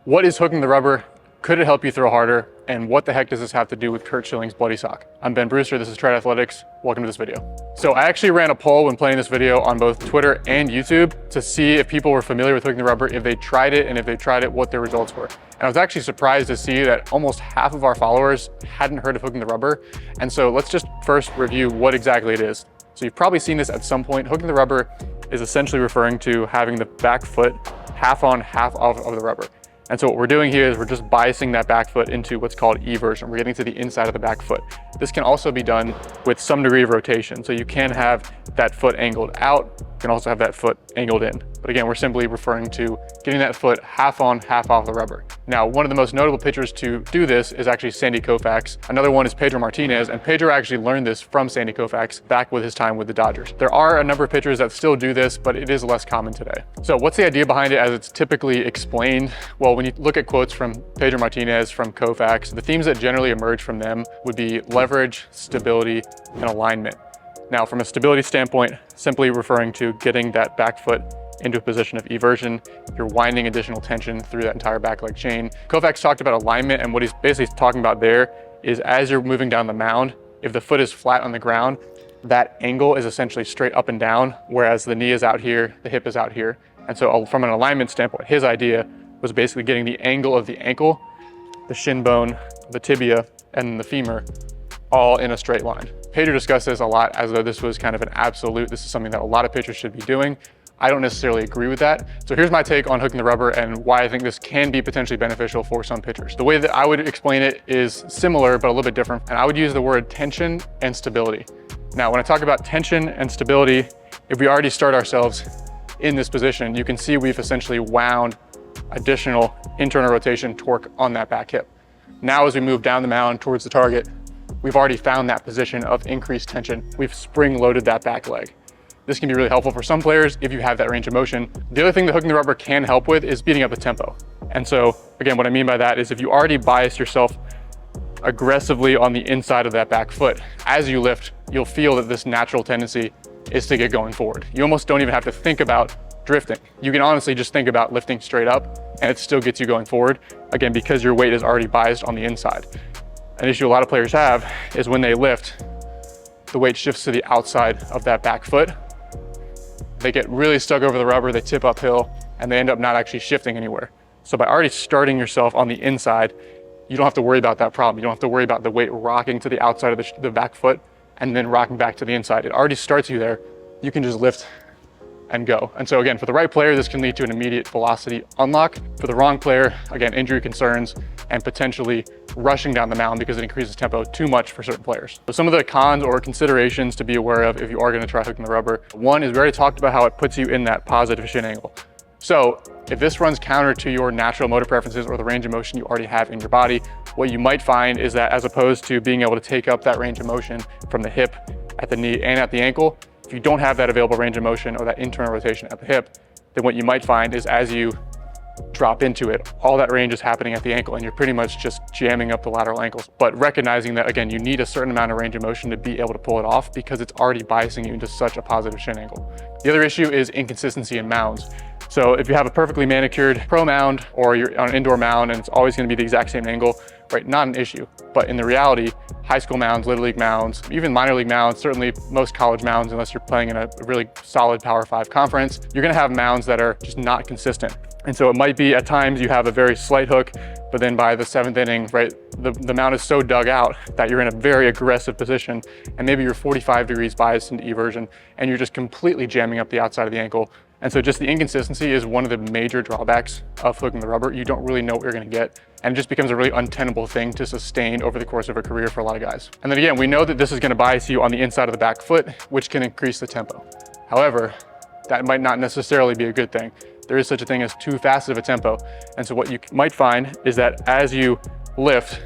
What is hooking the rubber? Could it help you throw harder? And what the heck does this have to do with Curt Schilling's bloody sock? I'm Ben Brewster, this is Trad Athletics. Welcome to this video. So I actually ran a poll when playing this video on both Twitter and YouTube to see if people were familiar with hooking the rubber, if they tried it, and if they tried it, what their results were. And I was actually surprised to see that almost half of our followers hadn't heard of hooking the rubber. And so let's just first review what exactly it is. So you've probably seen this at some point. Hooking the rubber is essentially referring to having the back foot half on, half off of the rubber. And so what we're doing here is we're just biasing that back foot into what's called eversion. We're getting to the inside of the back foot. This can also be done with some degree of rotation. So you can have that foot angled out. You can also have that foot angled in. But again, we're simply referring to getting that foot half on, half off the rubber. Now, one of the most notable pitchers to do this is actually Sandy Koufax. Another one is Pedro Martinez, and Pedro actually learned this from Sandy Koufax back with his time with the Dodgers. There are a number of pitchers that still do this, but it is less common today. So what's the idea behind it as it's typically explained? Well, when you look at quotes from Pedro Martinez, from Koufax, the themes that generally emerge from them would be leverage, stability, and alignment. Now, from a stability standpoint, simply referring to getting that back foot into a position of eversion. You're winding additional tension through that entire back leg chain. Koufax talked about alignment, and what he's basically talking about there is as you're moving down the mound, if the foot is flat on the ground, that angle is essentially straight up and down, whereas the knee is out here, the hip is out here. And so from an alignment standpoint, his idea was basically getting the angle of the ankle, the shin bone, the tibia, and the femur all in a straight line. Pedro discussed this a lot as though this was kind of an absolute. This is something that a lot of pitchers should be doing. I don't necessarily agree with that. So here's my take on hooking the rubber and why I think this can be potentially beneficial for some pitchers. The way that I would explain it is similar, but a little bit different. And I would use the word tension and stability. Now, when I talk about tension and stability, if we already start ourselves in this position, you can see we've essentially wound additional internal rotation torque on that back hip. Now, as we move down the mound towards the target, we've already found that position of increased tension. We've spring loaded that back leg. This can be really helpful for some players if you have that range of motion. The other thing that hooking the rubber can help with is speeding up the tempo. And so again, what I mean by that is if you already bias yourself aggressively on the inside of that back foot, as you lift, you'll feel that this natural tendency is to get going forward. You almost don't even have to think about drifting. You can honestly just think about lifting straight up and it still gets you going forward. Again, because your weight is already biased on the inside. An issue a lot of players have is when they lift, the weight shifts to the outside of that back foot. They get really stuck over the rubber, they tip uphill, and they end up not actually shifting anywhere. So by already starting yourself on the inside, you don't have to worry about that problem. You don't have to worry about the weight rocking to the outside of the back foot and then rocking back to the inside. It already starts you there. You can just lift and go. And so again, for the right player, this can lead to an immediate velocity unlock. For the wrong player, again, injury concerns and potentially rushing down the mound because it increases tempo too much for certain players. So some of the cons or considerations to be aware of if you are going to try hooking the rubber. One is we already talked about how it puts you in that positive shin angle. So if this runs counter to your natural motor preferences or the range of motion you already have in your body, what you might find is that as opposed to being able to take up that range of motion from the hip, at the knee, and at the ankle, if you don't have that available range of motion or that internal rotation at the hip, then what you might find is as you drop into it, all that range is happening at the ankle and you're pretty much just jamming up the lateral ankles. But recognizing that, again, you need a certain amount of range of motion to be able to pull it off because it's already biasing you into such a positive shin angle. The other issue is inconsistency in mounds. So if you have a perfectly manicured pro mound or you're on an indoor mound and it's always going to be the exact same angle, right, not an issue. But in the reality, high school mounds, little league mounds, even minor league mounds, certainly most college mounds, unless you're playing in a really solid Power 5 conference, you're going to have mounds that are just not consistent. And so it might be at times you have a very slight hook, but then by the 7th inning, right, the mound is so dug out that you're in a very aggressive position and maybe you're 45 degrees biased into eversion and you're just completely jamming up the outside of the ankle. And so just the inconsistency is one of the major drawbacks of hooking the rubber. You don't really know what you're going to get. And it just becomes a really untenable thing to sustain over the course of a career for a lot of guys. And then again, we know that this is going to bias you on the inside of the back foot, which can increase the tempo. However, that might not necessarily be a good thing. There is such a thing as too fast of a tempo. And so what you might find is that as you lift,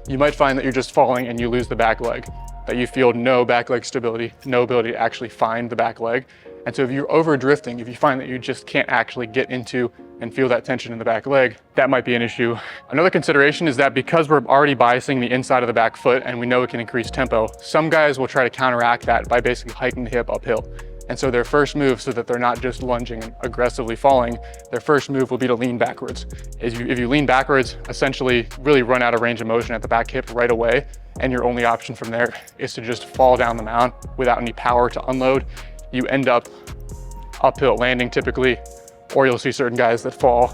you might find that you're just falling and you lose the back leg, that you feel no back leg stability, no ability to actually find the back leg. And so if you're over drifting, if you find that you just can't actually get into and feel that tension in the back leg, that might be an issue. Another consideration is that because we're already biasing the inside of the back foot and we know it can increase tempo, some guys will try to counteract that by basically hiking the hip uphill. And so their first move, so that they're not just lunging and aggressively falling, their first move will be to lean backwards. If you lean backwards, essentially really run out of range of motion at the back hip right away, and your only option from there is to just fall down the mound without any power to unload. You end up uphill landing typically, or you'll see certain guys that fall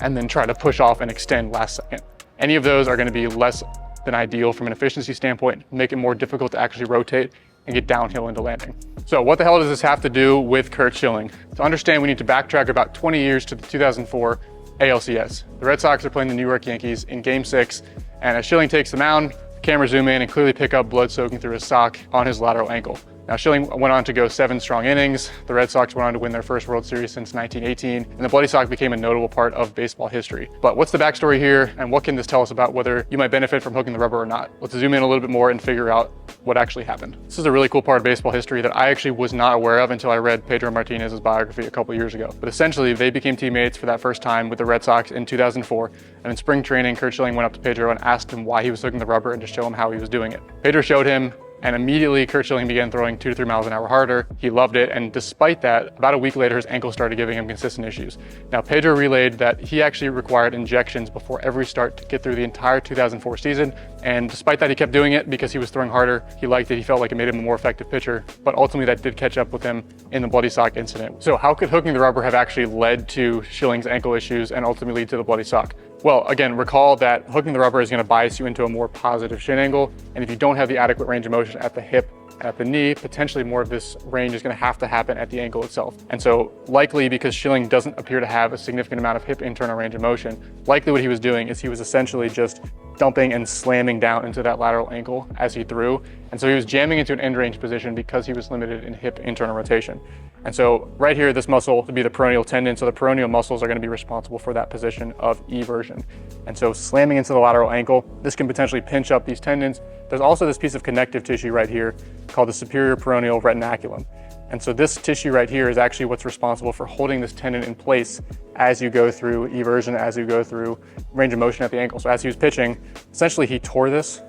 and then try to push off and extend last second. Any of those are going to be less than ideal from an efficiency standpoint, make it more difficult to actually rotate and get downhill into landing. So what the hell does this have to do with Curt Schilling? To understand, we need to backtrack about 20 years to the 2004 ALCS. The Red Sox are playing the New York Yankees in Game 6, and as Schilling takes the mound, the camera zoom in and clearly pick up blood soaking through his sock on his lateral ankle. Now, Schilling went on to go 7 strong innings. The Red Sox went on to win their first World Series since 1918, and the bloody sock became a notable part of baseball history. But what's the backstory here, and what can this tell us about whether you might benefit from hooking the rubber or not? Let's zoom in a little bit more and figure out what actually happened. This is a really cool part of baseball history that I actually was not aware of until I read Pedro Martinez's biography a couple years ago. But essentially, they became teammates for that first time with the Red Sox in 2004, and in spring training, Curt Schilling went up to Pedro and asked him why he was hooking the rubber and to show him how he was doing it. Pedro showed him, and immediately Curt Schilling began throwing 2 to 3 miles an hour harder. He loved it, and despite that, about a week later, his ankle started giving him consistent issues. Now, Pedro relayed that he actually required injections before every start to get through the entire 2004 season, and despite that, he kept doing it because he was throwing harder. He liked it, he felt like it made him a more effective pitcher, but ultimately that did catch up with him in the bloody sock incident. So how could hooking the rubber have actually led to Schilling's ankle issues and ultimately to the bloody sock? Well, again, recall that hooking the rubber is going to bias you into a more positive shin angle, and if you don't have the adequate range of motion at the hip and at the knee, potentially more of this range is going to have to happen at the ankle itself. And so likely, because Schilling doesn't appear to have a significant amount of hip internal range of motion, likely what he was doing is he was essentially just dumping and slamming down into that lateral ankle as he threw. And so he was jamming into an end range position because he was limited in hip internal rotation. And so right here, this muscle would be the peroneal tendon. So the peroneal muscles are going to be responsible for that position of eversion. And so slamming into the lateral ankle, this can potentially pinch up these tendons. There's also this piece of connective tissue right here called the superior peroneal retinaculum. And so this tissue right here is actually what's responsible for holding this tendon in place as you go through eversion, as you go through range of motion at the ankle. So as he was pitching, essentially he tore this.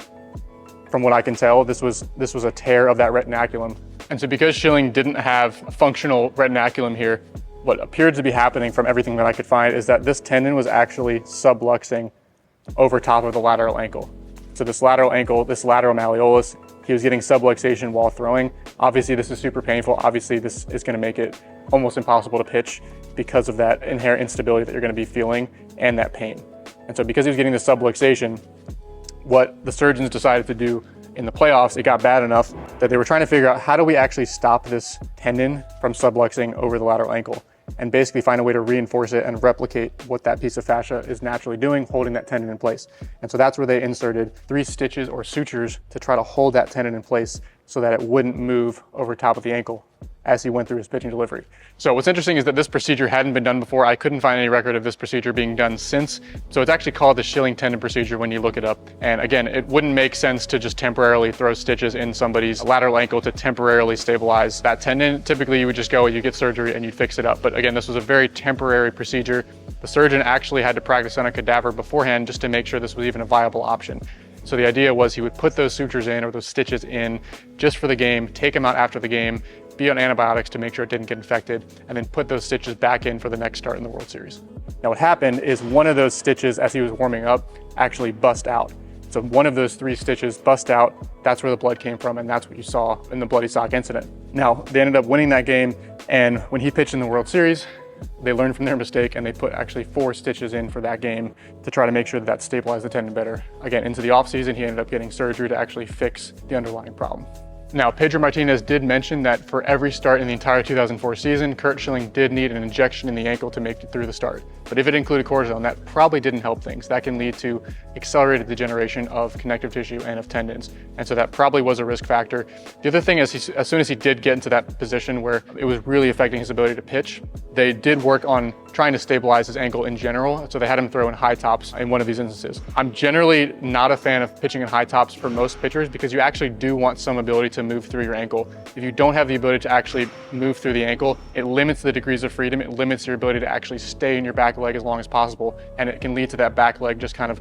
From what I can tell, this was a tear of that retinaculum. And so because Schilling didn't have a functional retinaculum here, what appeared to be happening from everything that I could find is that this tendon was actually subluxing over top of the lateral ankle. So this lateral ankle, this lateral malleolus, he was getting subluxation while throwing. Obviously, this is super painful. Obviously, this is going to make it almost impossible to pitch because of that inherent instability that you're going to be feeling and that pain. And so because he was getting the subluxation, what the surgeons decided to do in the playoffs, it got bad enough that they were trying to figure out how do we actually stop this tendon from subluxing over the lateral ankle and basically find a way to reinforce it and replicate what that piece of fascia is naturally doing, holding that tendon in place. And so that's where they inserted 3 stitches or sutures to try to hold that tendon in place so that it wouldn't move over top of the ankle as he went through his pitching delivery. So what's interesting is that this procedure hadn't been done before. I couldn't find any record of this procedure being done since. So it's actually called the Schilling tendon procedure when you look it up. And again, it wouldn't make sense to just temporarily throw stitches in somebody's lateral ankle to temporarily stabilize that tendon. Typically you would just go, you get surgery and you'd fix it up. But again, this was a very temporary procedure. The surgeon actually had to practice on a cadaver beforehand just to make sure this was even a viable option. So the idea was he would put those sutures in or those stitches in just for the game, take them out after the game, be on antibiotics to make sure it didn't get infected, and then put those stitches back in for the next start in the World Series. Now what happened is one of those stitches as he was warming up actually bust out. So one of those 3 stitches bust out, that's where the blood came from, and that's what you saw in the bloody sock incident. Now they ended up winning that game, and when he pitched in the World Series, they learned from their mistake and they put actually 4 stitches in for that game to try to make sure that that stabilized the tendon better. Again, into the offseason, he ended up getting surgery to actually fix the underlying problem. Now, Pedro Martinez did mention that for every start in the entire 2004 season, Curt Schilling did need an injection in the ankle to make it through the start. But if it included cortisone, that probably didn't help things. That can lead to accelerated degeneration of connective tissue and of tendons. And so that probably was a risk factor. The other thing is, as soon as he did get into that position where it was really affecting his ability to pitch, they did work on trying to stabilize his ankle in general. So they had him throw in high tops in one of these instances. I'm generally not a fan of pitching in high tops for most pitchers because you actually do want some ability to move through your ankle. If you don't have the ability to actually move through the ankle, it limits the degrees of freedom. It limits your ability to actually stay in your back leg as long as possible. And it can lead to that back leg just kind of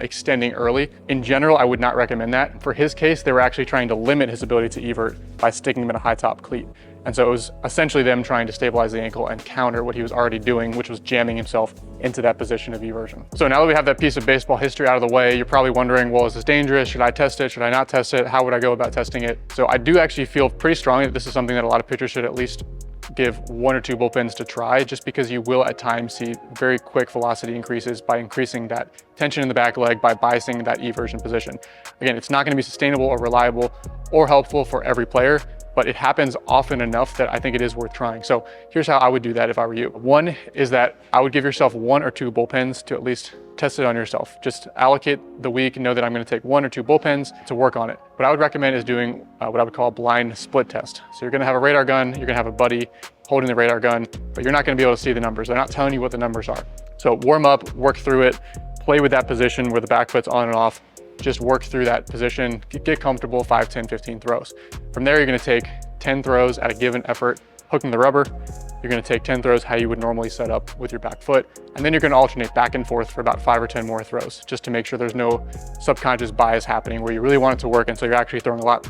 extending early. In general, I would not recommend that. For his case, they were actually trying to limit his ability to evert by sticking him in a high top cleat. And so it was essentially them trying to stabilize the ankle and counter what he was already doing, which was jamming himself into that position of eversion. So now that we have that piece of baseball history out of the way, you're probably wondering, well, is this dangerous? Should I test it? Should I not test it? How would I go about testing it? So I do actually feel pretty strongly that this is something that a lot of pitchers should at least give 1 or 2 bullpens to try, just because you will at times see very quick velocity increases by increasing that tension in the back leg, by biasing that eversion position. Again, it's not going to be sustainable or reliable or helpful for every player, but it happens often enough that I think it is worth trying. So here's how I would do that if I were you. One is that I would give yourself 1 or 2 bullpens to at least test it on yourself. Just allocate the week and know that I'm going to take 1 or 2 bullpens to work on it. What I would recommend is doing what I would call a blind split test. So you're going to have a radar gun, you're going to have a buddy holding the radar gun, but you're not going to be able to see the numbers. They're not telling you what the numbers are. So warm up, work through it, play with that position where the back foot's on and off. Just work through that position, get comfortable, 5, 10, 15 throws. From there, you're going to take 10 throws at a given effort, hooking the rubber. You're going to take 10 throws how you would normally set up with your back foot. And then you're going to alternate back and forth for about 5 or 10 more throws, just to make sure there's no subconscious bias happening where you really want it to work. And so you're actually throwing a lot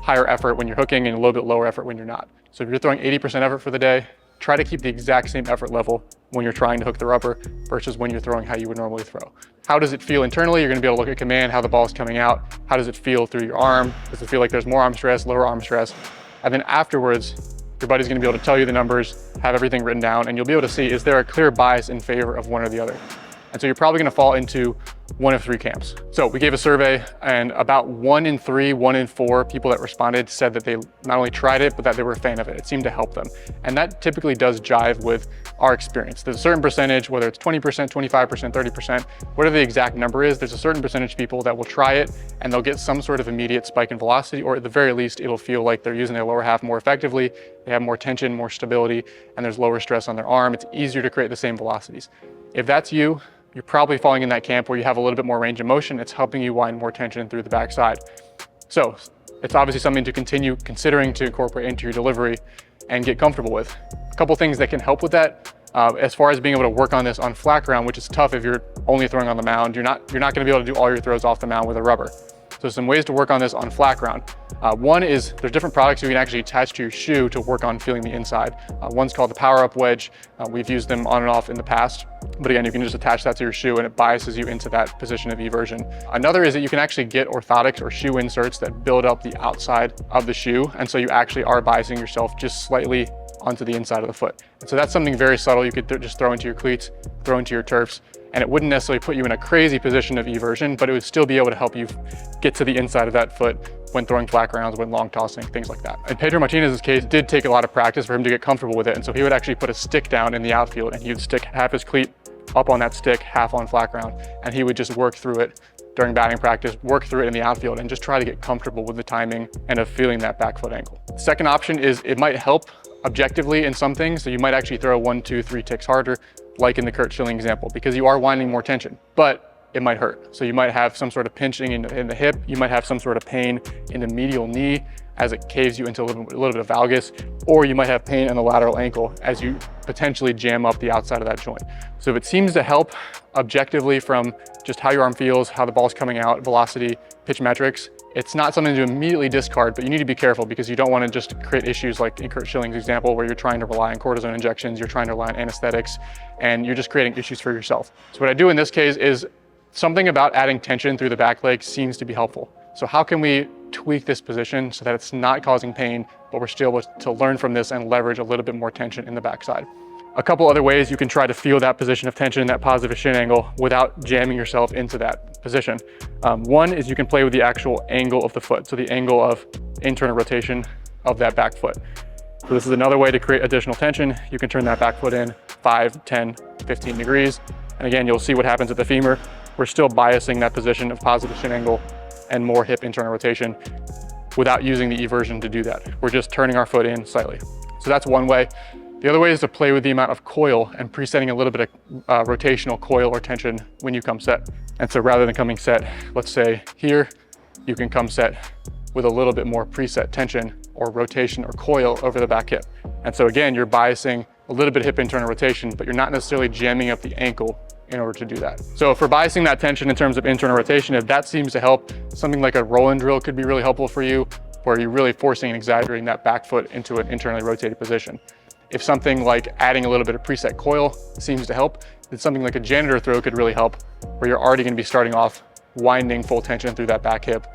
higher effort when you're hooking and a little bit lower effort when you're not. So if you're throwing 80% effort for the day, try to keep the exact same effort level when you're trying to hook the rubber versus when you're throwing how you would normally throw. How does it feel internally? You're going to be able to look at command, how the ball is coming out. How does it feel through your arm? Does it feel like there's more arm stress, lower arm stress? And then afterwards, your buddy's going to be able to tell you the numbers, have everything written down, and you'll be able to see, is there a clear bias in favor of one or the other? And so you're probably going to fall into one of 3 camps. So we gave a survey, and about 1 in 3, 1 in 4 people that responded said that they not only tried it, but that they were a fan of it. It seemed to help them. And that typically does jive with our experience. There's a certain percentage, whether it's 20%, 25%, 30%, whatever the exact number is, there's a certain percentage of people that will try it and they'll get some sort of immediate spike in velocity, or at the very least, it'll feel like they're using their lower half more effectively. They have more tension, more stability, and there's lower stress on their arm. It's easier to create the same velocities. If that's you, you're probably falling in that camp where you have a little bit more range of motion. It's helping you wind more tension through the backside. So it's obviously something to continue considering to incorporate into your delivery and get comfortable with. A couple things that can help with that, as far as being able to work on this on flat ground, which is tough if you're only throwing on the mound. You're not going to be able to do all your throws off the mound with a rubber. So some ways to work on this on flat ground. One is there's different products you can actually attach to your shoe to work on feeling the inside. One's called the Power Up Wedge. We've used them on and off in the past, but again, you can just attach that to your shoe and it biases you into that position of eversion. Another is that you can actually get orthotics or shoe inserts that build up the outside of the shoe. And so you actually are biasing yourself just slightly onto the inside of the foot. And so that's something very subtle you could just throw into your cleats, throw into your turfs, and it wouldn't necessarily put you in a crazy position of eversion, but it would still be able to help you get to the inside of that foot when throwing flat grounds, when long tossing, things like that. In Pedro Martinez's case, it did take a lot of practice for him to get comfortable with it. And so he would actually put a stick down in the outfield and he would stick half his cleat up on that stick, half on flat ground. And he would just work through it during batting practice, work through it in the outfield and just try to get comfortable with the timing and of feeling that back foot angle. Second option is it might help objectively in some things. So you might actually throw 1, 2, 3 ticks harder, like in the Curt Schilling example, because you are winding more tension, but it might hurt. So you might have some sort of pinching in the hip. You might have some sort of pain in the medial knee as it caves you into a little bit of valgus, or you might have pain in the lateral ankle as you potentially jam up the outside of that joint. So if it seems to help objectively from just how your arm feels, how the ball's coming out, velocity, pitch metrics, it's not something to immediately discard, but you need to be careful because you don't want to just create issues like in Curt Schilling's example where you're trying to rely on cortisone injections, you're trying to rely on anesthetics, and you're just creating issues for yourself. So what I do in this case is something about adding tension through the back leg seems to be helpful. So how can we tweak this position so that it's not causing pain, but we're still able to learn from this and leverage a little bit more tension in the backside? A couple other ways you can try to feel that position of tension, that positive shin angle, without jamming yourself into that position. One is you can play with the actual angle of the foot, so the angle of internal rotation of that back foot. So this is another way to create additional tension. You can turn that back foot in 5, 10, 15 degrees. And again, you'll see what happens at the femur. We're still biasing that position of positive shin angle and more hip internal rotation without using the eversion to do that. We're just turning our foot in slightly. So that's one way. The other way is to play with the amount of coil and presetting a little bit of rotational coil or tension when you come set. And so rather than coming set, let's say here, you can come set with a little bit more preset tension or rotation or coil over the back hip. And so again, you're biasing a little bit of hip internal rotation, but you're not necessarily jamming up the ankle in order to do that. So for biasing that tension in terms of internal rotation, if that seems to help, something like a roll-in drill could be really helpful for you, where you're really forcing and exaggerating that back foot into an internally rotated position. If something like adding a little bit of preset coil seems to help, then something like a janitor throw could really help, where you're already going to be starting off winding full tension through that back hip,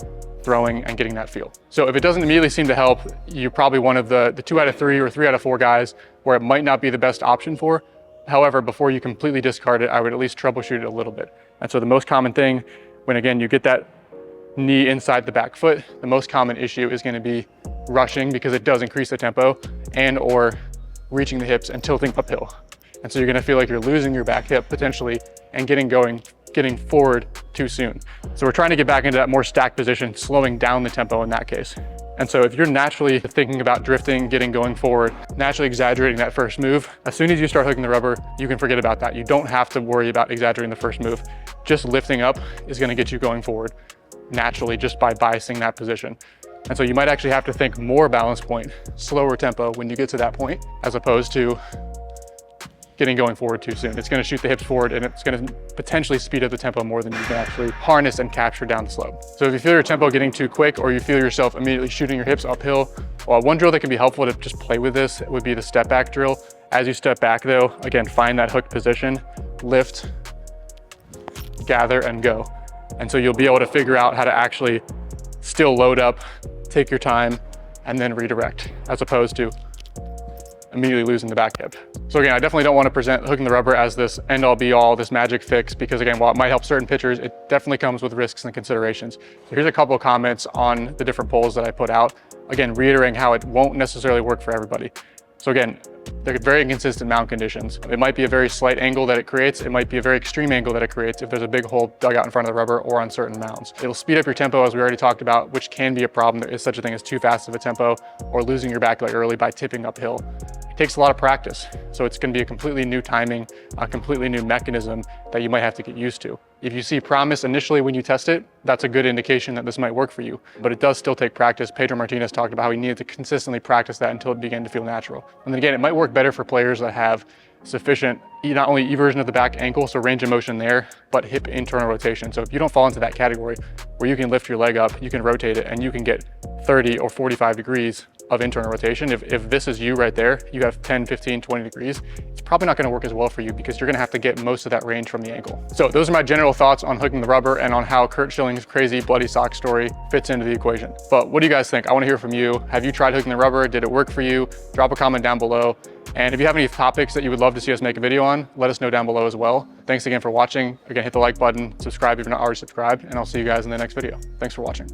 throwing and getting that feel. So if it doesn't immediately seem to help, you're probably one of the 2 out of 3 or 3 out of 4 guys where it might not be the best option for. However, before you completely discard it, I would at least troubleshoot it a little bit. And so the most common thing when, again, you get that knee inside the back foot, the most common issue is going to be rushing, because it does increase the tempo, and or reaching the hips and tilting uphill. And so you're going to feel like you're losing your back hip potentially and getting forward too soon. So we're trying to get back into that more stacked position, slowing down the tempo in that case. And so if you're naturally thinking about drifting, getting going forward, naturally exaggerating that first move, as soon as you start hooking the rubber, you can forget about that. You don't have to worry about exaggerating the first move. Just lifting up is going to get you going forward naturally, just by biasing that position. And so you might actually have to think more balance point, slower tempo when you get to that point, as opposed to getting going forward too soon. It's going to shoot the hips forward, and it's going to potentially speed up the tempo more than you can actually harness and capture down the slope. So if you feel your tempo getting too quick, or you feel yourself immediately shooting your hips uphill, well, one drill that can be helpful to just play with this would be the step back drill. As you step back though, again, find that hook position, lift, gather, and go. And so you'll be able to figure out how to actually still load up, take your time, and then redirect, as opposed to immediately losing the back hip. So again, I definitely don't want to present hooking the rubber as this end all be all, this magic fix, because again, while it might help certain pitchers, it definitely comes with risks and considerations. So here's a couple of comments on the different polls that I put out. Again, reiterating how it won't necessarily work for everybody. So again, they're very inconsistent mount conditions. It might be a very slight angle that it creates. It might be a very extreme angle that it creates if there's a big hole dug out in front of the rubber or on certain mounts. It'll speed up your tempo, as we already talked about, which can be a problem. There is such a thing as too fast of a tempo, or losing your back leg early by tipping uphill. It takes a lot of practice. So it's going to be a completely new timing, a completely new mechanism that you might have to get used to. If you see promise initially when you test it, that's a good indication that this might work for you. But it does still take practice. Pedro Martinez talked about how he needed to consistently practice that until it began to feel natural. And then again, it might work better for players that have sufficient, not only eversion of the back ankle, so range of motion there, but hip internal rotation. So if you don't fall into that category where you can lift your leg up, you can rotate it, and you can get 30 or 45 degrees of internal rotation. If this is you right there, you have 10, 15, 20 degrees, it's probably not gonna work as well for you, because you're gonna have to get most of that range from the ankle. So those are my general thoughts on hooking the rubber and on how Curt Schilling's crazy bloody sock story fits into the equation. But what do you guys think? I wanna hear from you. Have you tried hooking the rubber? Did it work for you? Drop a comment down below. And if you have any topics that you would love to see us make a video on, let us know down below as well. Thanks again for watching. Again, hit the like button, subscribe if you're not already subscribed, and I'll see you guys in the next video. Thanks for watching.